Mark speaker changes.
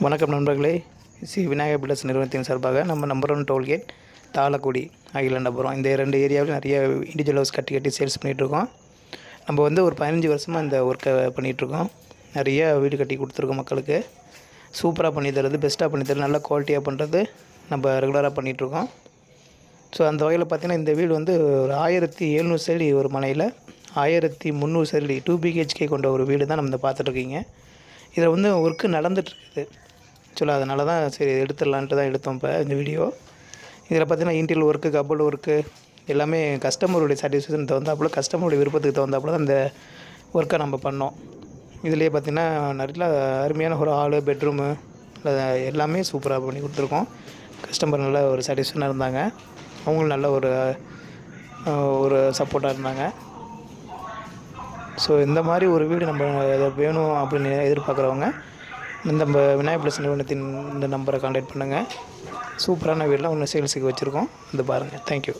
Speaker 1: வணக்கம் நண்பர்களே. விநாயகர் பில்டர்ஸ் நிறுவனத்தின் சார்பாக நம்ம நம்பர் 1 டோல்கேட் தாளக்குடி அகிலாண்டபுரம் இந்த 2 ஏரியாவில் நிறைய இண்டிவிஜுவல் ஹவுஸ் கட்டி சேல்ஸ் பண்ணிகிட்ருக்கோம். நம்ம ஒரு 15 வருஷமாக இந்த ஒர்க்கை பண்ணிகிட்ருக்கோம். நிறைய வீடு கட்டி கொடுத்துருக்கோம் மக்களுக்கு. சூப்பராக பண்ணி தருது, பெஸ்ட்டாக பண்ணி தருது, நல்ல குவாலிட்டியாக பண்ணுறது நம்ம ரெகுலராக பண்ணிகிட்ருக்கோம். ஸோ அந்த வகையில் பார்த்திங்கன்னா இந்த வீடு ஒரு 1700 சதுரடி ஒரு மனையில் 1300 சதுரடி 2 BHK கொண்ட ஒரு வீடு தான் நம்ம பார்த்துட்ருக்கீங்க. இதில் ஒர்க்கு நடந்துகிட்ருக்குது. அதனால தான் சரி எடுத்துடலான்ட்டு தான் எடுத்தோம் இப்போ இந்த வீடியோ. இதில் பார்த்திங்கன்னா இன்டீரியல் ஒர்க்கு, கபோர்டு ஒர்க்கு எல்லாமே கஸ்டமருடைய சாட்டிஸ்ஃபேக்ஷன் தகுந்தாப்புல, கஸ்டமருடைய விருப்பத்துக்கு தகுந்தாப்புல தான் அந்த ஒர்க்கை நம்ம பண்ணோம். இதிலே பார்த்திங்கன்னா நல்ல அருமையான ஒரு ஹாலு, பெட்ரூமு எல்லாமே சூப்பராக பண்ணி கொடுத்துருக்கோம். கஸ்டமர் நல்ல ஒரு சாட்டிஸ்ஃபேக்ஷனாக இருந்தாங்க. அவங்களும் நல்ல ஒரு சப்போர்ட்டாக இருந்தாங்க. ஸோ இந்த மாதிரி ஒரு வீடு நம்ம வேணும் அப்படின்னு எதிர்பார்க்குறவங்க நம்ம விநாயகர் பில்டர்ஸ் நிறுவனத்தின் இந்த நம்பரை கான்டாக்ட் பண்ணுங்கள். சூப்பரான வீடெலாம் ஒன்று சேல்ஸுக்கு வச்சுருக்கோம். பாருங்கள். தேங்க்யூ.